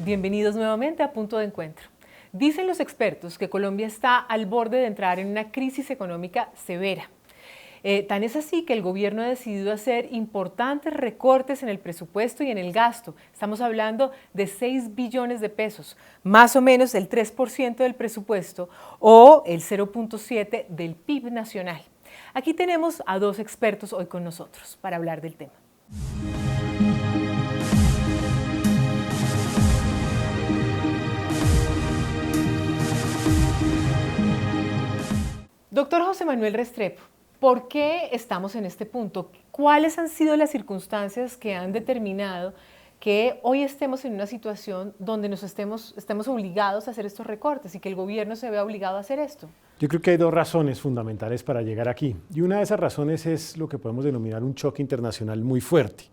Bienvenidos nuevamente a Punto de Encuentro. Dicen los expertos que Colombia está al borde de entrar en una crisis económica severa. Tan es así que el gobierno ha decidido hacer importantes recortes en el presupuesto y en el gasto. Estamos hablando de 6 billones de pesos, más o menos el 3% del presupuesto o el 0,7% del PIB nacional. Aquí tenemos a dos expertos hoy con nosotros para hablar del tema. Doctor José Manuel Restrepo, ¿por qué estamos en este punto? ¿Cuáles han sido las circunstancias que han determinado que hoy estemos en una situación donde estemos obligados a hacer estos recortes y que el gobierno se vea obligado a hacer esto? Yo creo que hay dos razones fundamentales para llegar aquí. Y una de esas razones es lo que podemos denominar un choque internacional muy fuerte,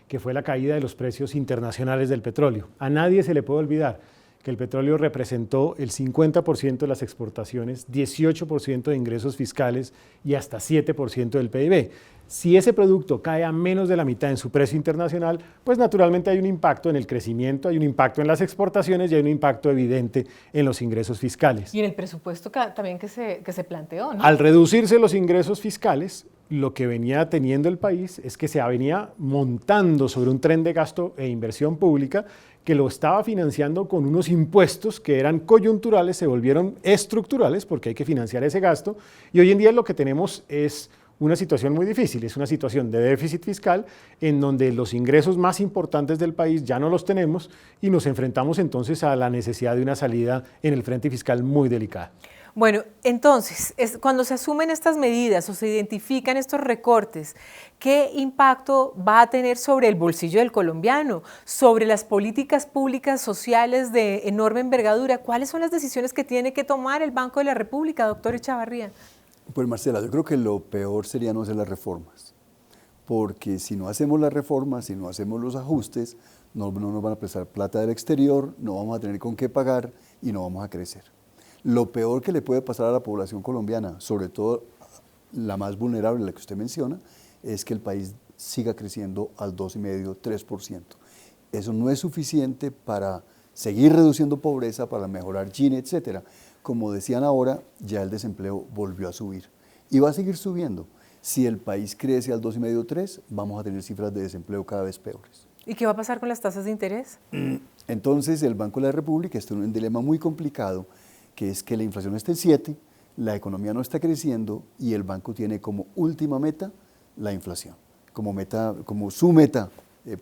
que fue la caída de los precios internacionales del petróleo. A nadie se le puede olvidar que el petróleo representó el 50% de las exportaciones, 18% de ingresos fiscales y hasta 7% del PIB. Si ese producto cae a menos de la mitad en su precio internacional, pues naturalmente hay un impacto en el crecimiento, hay un impacto en las exportaciones y hay un impacto evidente en los ingresos fiscales. Y en el presupuesto también que se planteó, ¿no? Al reducirse los ingresos fiscales, lo que venía teniendo el país es que se venía montando sobre un tren de gasto e inversión pública que lo estaba financiando con unos impuestos que eran coyunturales, se volvieron estructurales porque hay que financiar ese gasto, y hoy en día lo que tenemos es una situación muy difícil, es una situación de déficit fiscal en donde los ingresos más importantes del país ya no los tenemos y nos enfrentamos entonces a la necesidad de una salida en el frente fiscal muy delicada. Bueno, entonces, cuando se asumen estas medidas o se identifican estos recortes, ¿qué impacto va a tener sobre el bolsillo del colombiano, sobre las políticas públicas sociales de enorme envergadura? ¿Cuáles son las decisiones que tiene que tomar el Banco de la República, doctor Echavarría? Pues Marcela, yo creo que lo peor sería no hacer las reformas, porque si no hacemos las reformas, si no hacemos los ajustes, no nos van a prestar plata del exterior, no vamos a tener con qué pagar y no vamos a crecer. Lo peor que le puede pasar a la población colombiana, sobre todo la más vulnerable, la que usted menciona, es que el país siga creciendo al 2,5%, 3%. Eso no es suficiente para seguir reduciendo pobreza, para mejorar Gini, etc. Como decían ahora, ya el desempleo volvió a subir y va a seguir subiendo. Si el país crece al 2,5%, 3%, vamos a tener cifras de desempleo cada vez peores. ¿Y qué va a pasar con las tasas de interés? Entonces el Banco de la República está en un dilema muy complicado, que es que la inflación está en 7, la economía no está creciendo y el banco tiene como última meta la inflación, como su meta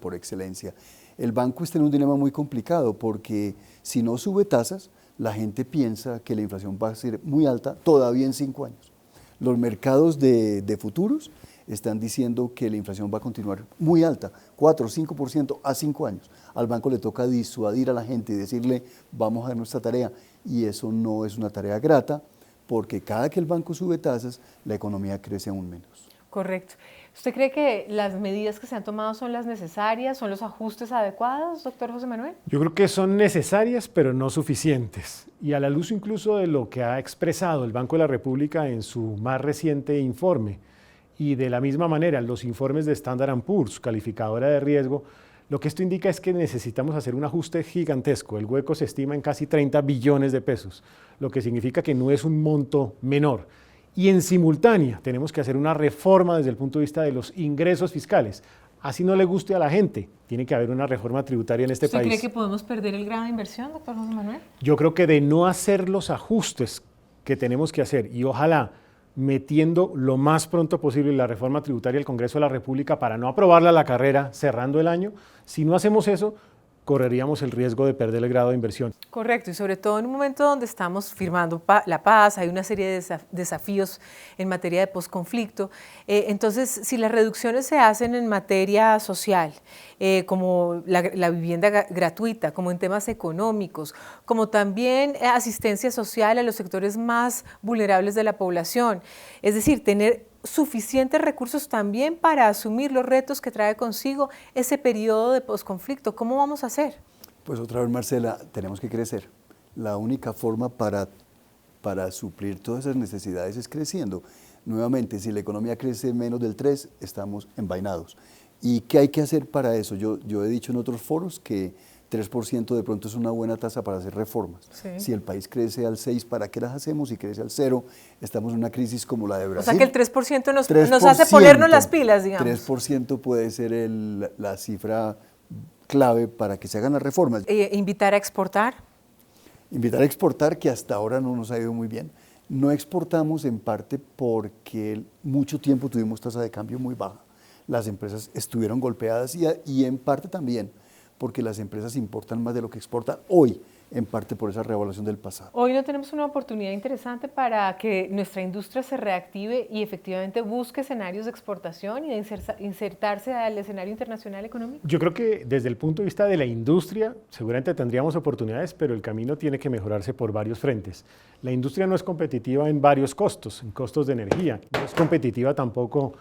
por excelencia. El banco está en un dilema muy complicado porque si no sube tasas, la gente piensa que la inflación va a ser muy alta todavía en 5 años. Los mercados de futuros están diciendo que la inflación va a continuar muy alta, 4 o 5% a 5 años. Al banco le toca disuadir a la gente y decirle, vamos a hacer nuestra tarea, y eso no es una tarea grata, porque cada que el banco sube tasas, la economía crece aún menos. Correcto. ¿Usted cree que las medidas que se han tomado son las necesarias, son los ajustes adecuados, doctor José Manuel? Yo creo que son necesarias, pero no suficientes. Y a la luz incluso de lo que ha expresado el Banco de la República en su más reciente informe, y de la misma manera los informes de Standard & Poor's, calificadora de riesgo, lo que esto indica es que necesitamos hacer un ajuste gigantesco. El hueco se estima en casi 30 billones de pesos, lo que significa que no es un monto menor. Y en simultánea tenemos que hacer una reforma desde el punto de vista de los ingresos fiscales. Así no le guste a la gente, tiene que haber una reforma tributaria en este país. ¿Usted cree que podemos perder el grado de inversión, doctor José Manuel? Yo creo que de no hacer los ajustes que tenemos que hacer, y ojalá metiendo lo más pronto posible la reforma tributaria al Congreso de la República para no aprobarla a la carrera cerrando el año, si no hacemos eso, correríamos el riesgo de perder el grado de inversión. Correcto, y sobre todo en un momento donde estamos firmando la paz, hay una serie de desafíos en materia de posconflicto. Entonces, si las reducciones se hacen en materia social, como la vivienda gratuita, como en temas económicos, como también asistencia social a los sectores más vulnerables de la población, es decir, tener suficientes recursos también para asumir los retos que trae consigo ese periodo de posconflicto. ¿Cómo vamos a hacer? Pues otra vez, Marcela, tenemos que crecer. La única forma para suplir todas esas necesidades es creciendo. Nuevamente, si la economía crece menos del 3, estamos envainados. ¿Y qué hay que hacer para eso? Yo he dicho en otros foros que 3% de pronto es una buena tasa para hacer reformas. Sí. Si el país crece al 6%, ¿para qué las hacemos? Si crece al 0%, estamos en una crisis como la de Brasil. O sea que el 3% nos hace ponernos las pilas, digamos. 3% puede ser la cifra clave para que se hagan las reformas. Invitar a exportar. Invitar a exportar, que hasta ahora no nos ha ido muy bien. No exportamos en parte porque mucho tiempo tuvimos tasa de cambio muy baja. Las empresas estuvieron golpeadas y en parte también porque las empresas importan más de lo que exportan hoy, en parte por esa revaluación del pasado. Hoy no tenemos una oportunidad interesante para que nuestra industria se reactive y efectivamente busque escenarios de exportación y de insertarse al escenario internacional económico. Yo creo que desde el punto de vista de la industria, seguramente tendríamos oportunidades, pero el camino tiene que mejorarse por varios frentes. La industria no es competitiva en varios costos, en costos de energía, no es competitiva tampoco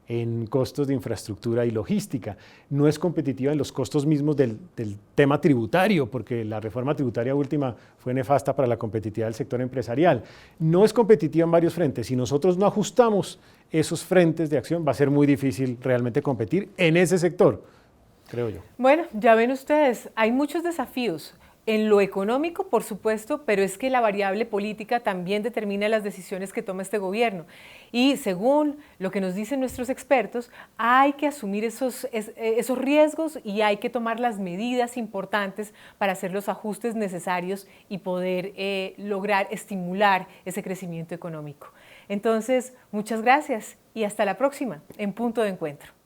en costos de infraestructura y logística. No es competitiva en los costos mismos del tema tributario, porque la reforma tributaria última fue nefasta para la competitividad del sector empresarial. No es competitiva en varios frentes. Si nosotros no ajustamos esos frentes de acción, va a ser muy difícil realmente competir en ese sector, creo yo. Bueno, ya ven ustedes, hay muchos desafíos. En lo económico, por supuesto, pero es que la variable política también determina las decisiones que toma este gobierno. Y según lo que nos dicen nuestros expertos, hay que asumir esos riesgos y hay que tomar las medidas importantes para hacer los ajustes necesarios y poder lograr estimular ese crecimiento económico. Entonces, muchas gracias y hasta la próxima en Punto de Encuentro.